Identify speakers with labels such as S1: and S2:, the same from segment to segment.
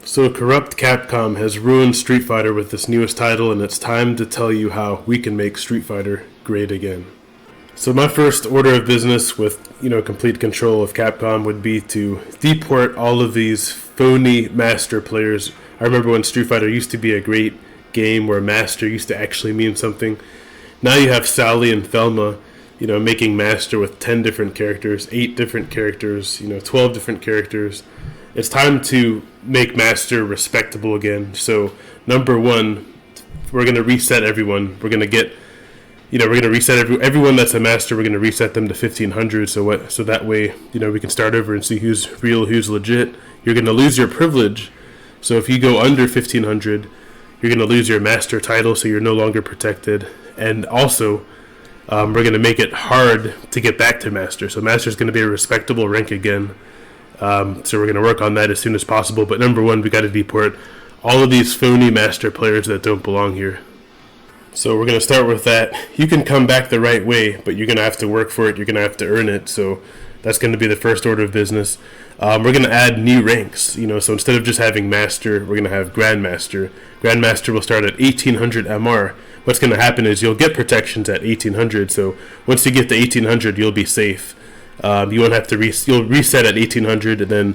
S1: So corrupt Capcom has ruined Street Fighter with this newest title, and it's time to tell you how we can make Street Fighter great again. So my first order of business with, complete control of Capcom would be to deport all of these phony master players. I remember when Street Fighter used to be a great game where master used to actually mean something. Now you have Sally and Thelma, making master with 10 different characters, 8 different characters, 12 different characters. It's time to make master respectable again. So number one, we're going to reset everyone. We're going to reset everyone that's a master. We're going to reset them to 1500. So that way, we can start over and see who's real, who's legit. You're going to lose your privilege. So if you go under 1500, you're going to lose your master title. So you're no longer protected. And also, we're going to make it hard to get back to master. So master is going to be a respectable rank again. So we're going to work on that as soon as possible. But number one, we got to deport all of these phony master players that don't belong here. So we're going to start with that. You can come back the right way, but you're going to have to work for it. You're going to have to earn it. So that's going to be the first order of business. We're going to add new ranks. So instead of just having master, we're going to have grandmaster. Grandmaster will start at 1800 MR. What's going to happen is you'll get protections at 1800. So once you get to 1800, you'll be safe. You won't have to you'll reset at 1800, and then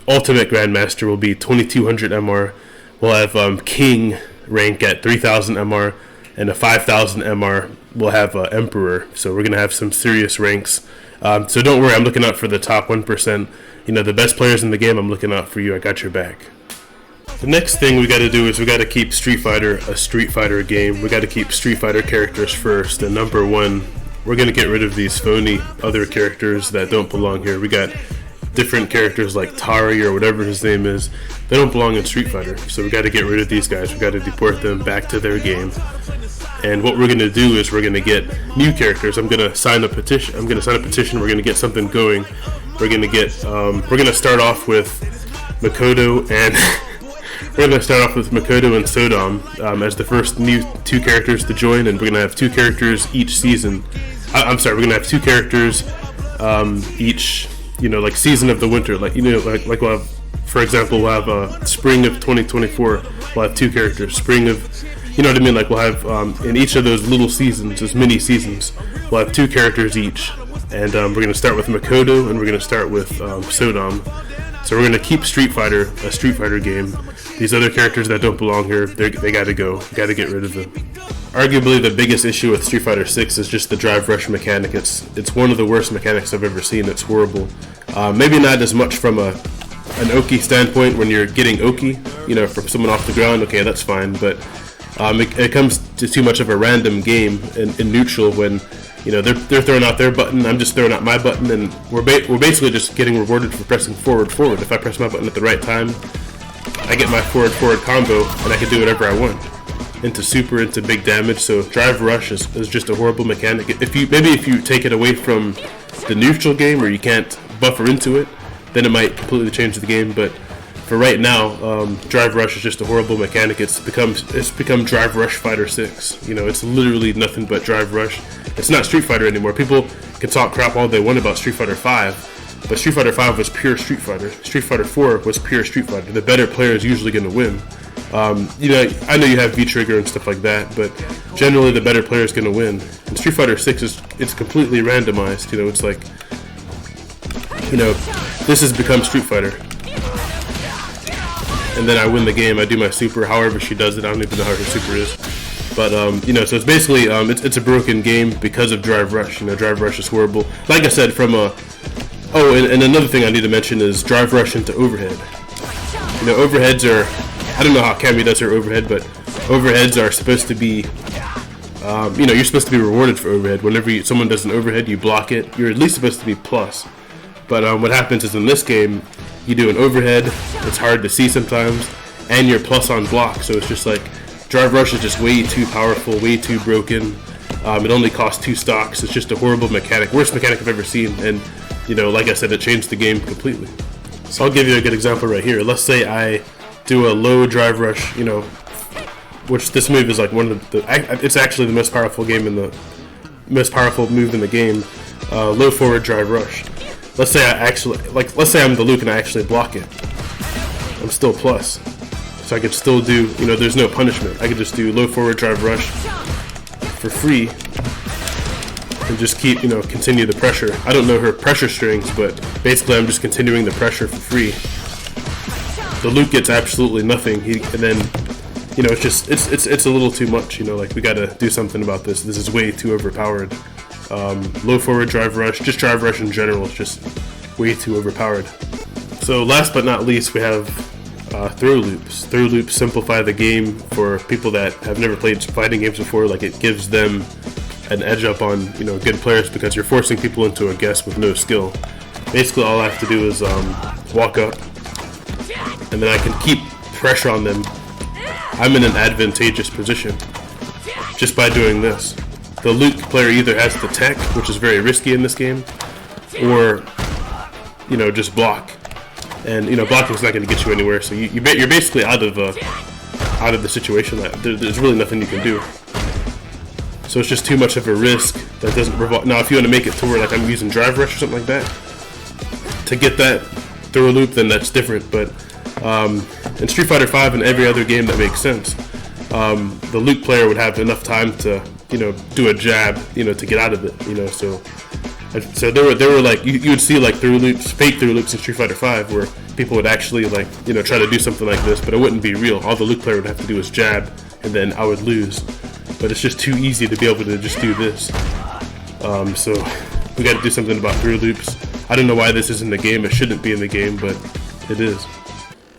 S1: ultimate grandmaster will be 2200 MR. We'll have king rank at 3000 MR, and a 5000 MR we'll have emperor. So we're gonna have some serious ranks. So don't worry, I'm looking out for the top 1%. The best players in the game. I'm looking out for you. I got your back. The next thing we got to do is we got to keep Street Fighter a Street Fighter game. We got to keep Street Fighter characters first. And number one, we're going to get rid of these phony other characters that don't belong here. We got different characters like Tari or whatever his name is. They don't belong in Street Fighter. So we got to get rid of these guys. We got to deport them back to their game. And what we're going to do is we're going to get new characters. I'm going to sign a petition. We're going to get something going. We're going to start off with Makoto and Sodom as the first new 2 characters to join, and we're going to have 2 characters each season. We're going to have 2 characters each, like season of the winter. Like we'll have, for example, we'll have spring of 2024, we'll have 2 characters. Spring of, we'll have, in each of those little seasons, those mini seasons, we'll have 2 characters each. And we're going to start with Makoto, and we're going to start with Sodom. So we're going to keep Street Fighter a Street Fighter game. These other characters that don't belong here, they got to go. Got to get rid of them. Arguably, the biggest issue with Street Fighter 6 is just the drive rush mechanic. It's one of the worst mechanics I've ever seen. It's horrible. Maybe not as much from an Oki standpoint when you're getting Oki, from someone off the ground. Okay, that's fine. But it comes to too much of a random game in neutral when they're throwing out their button, I'm just throwing out my button, and we're basically just getting rewarded for pressing forward. If I press my button at the right time, I get my forward combo, and I can do whatever I want. Into super, into big damage. So drive rush is just a horrible mechanic. If you take it away from the neutral game, or you can't buffer into it, then it might completely change the game. But for right now, drive rush is just a horrible mechanic. It's become Drive Rush Fighter 6. It's literally nothing but drive rush. It's not Street Fighter anymore. People can talk crap all they want about Street Fighter 5, but Street Fighter 5 was pure Street Fighter. Street Fighter 4 was pure Street Fighter. The better player is usually going to win. I know you have V-Trigger and stuff like that, but generally the better player is going to win. And Street Fighter 6 it's completely randomized. It's like, this has become Street Fighter. And then I win the game. I do my super, however she does it. I don't even know how her super is. But, so it's basically, it's a broken game because of drive rush. Drive rush is horrible. Like I said, and another thing I need to mention is drive rush into overhead. Overheads are, I don't know how Cammy does her overhead, but overheads are supposed to be, you're supposed to be rewarded for overhead. Whenever someone does an overhead, you block it. You're at least supposed to be plus. But what happens is in this game, you do an overhead, it's hard to see sometimes, and you're plus on block. So it's just like, drive rush is just way too powerful, way too broken. It only costs 2 stocks. It's just a horrible mechanic, worst mechanic I've ever seen. And like I said, it changed the game completely. So I'll give you a good example right here. Let's say I do a low drive rush, which this move is like it's actually the most powerful move in the game. Low forward drive rush. Let's say I'm the Luke and I actually block it. I'm still plus. So I could still do, you know, there's no punishment. I could just do low forward drive rush for free and just keep, you know, continue the pressure. I don't know her pressure strings, but basically I'm just continuing the pressure for free. The Luke gets absolutely nothing. And then, you know, it's just, it's a little too much, you know, like we gotta do something about this. This is way too overpowered. Low forward drive rush, just drive rush in general, is just way too overpowered. So last but not least, we have throw loops. Throw loops simplify the game for people that have never played fighting games before. Like, it gives them an edge up on, you know, good players, because you're forcing people into a guess with no skill. Basically, all I have to do is walk up, and then I can keep pressure on them. I'm in an advantageous position just by doing this. The Luke player either has the tech, which is very risky in this game, or, you know, just block. And, you know, blocking's not going to get you anywhere, so you're basically out of the situation. There's really nothing you can do. So it's just too much of a risk that doesn't revolve. Now, if you want to make it to where, like, I'm using drive rush or something like that to get that throw a loop, then that's different. But in Street Fighter 5 and every other game that makes sense, the Luke player would have enough time to, you know, do a jab, you know, to get out of it, you know. So there were like, you would see like through loops, fake through loops in Street Fighter 5 where people would actually, like, you know, try to do something like this, but it wouldn't be real. All the Luke player would have to do is jab, and then I would lose. But it's just too easy to be able to just do this. So we got to do something about through loops. I don't know why this is in the game. It shouldn't be in the game, but it is.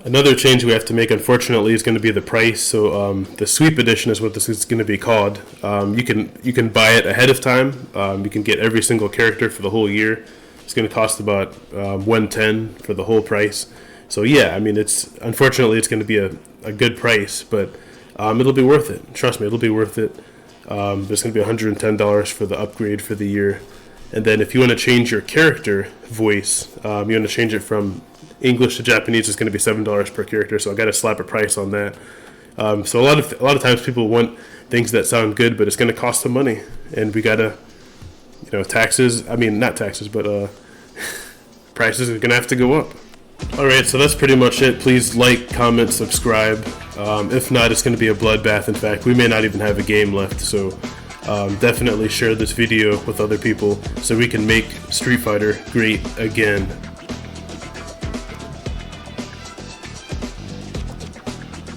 S1: Another change we have to make, unfortunately, is going to be the price. So the Sweep Edition is what this is going to be called. You can buy it ahead of time. You can get every single character for the whole year. It's going to cost about $110 for the whole price. So yeah, I mean, unfortunately it's going to be a good price, but it'll be worth it. Trust me, it'll be worth it. There's going to be $110 for the upgrade for the year. And then if you want to change your character voice, you want to change it from English to Japanese, it's going to be $7 per character. So I got to slap a price on that. So a lot of times people want things that sound good, but it's going to cost them money, and we got to, you know, taxes. I mean, not taxes, but prices are going to have to go up. All right, so that's pretty much it. Please like, comment, subscribe. If not, it's going to be a bloodbath. In fact, we may not even have a game left. So definitely share this video with other people so we can make Street Fighter great again.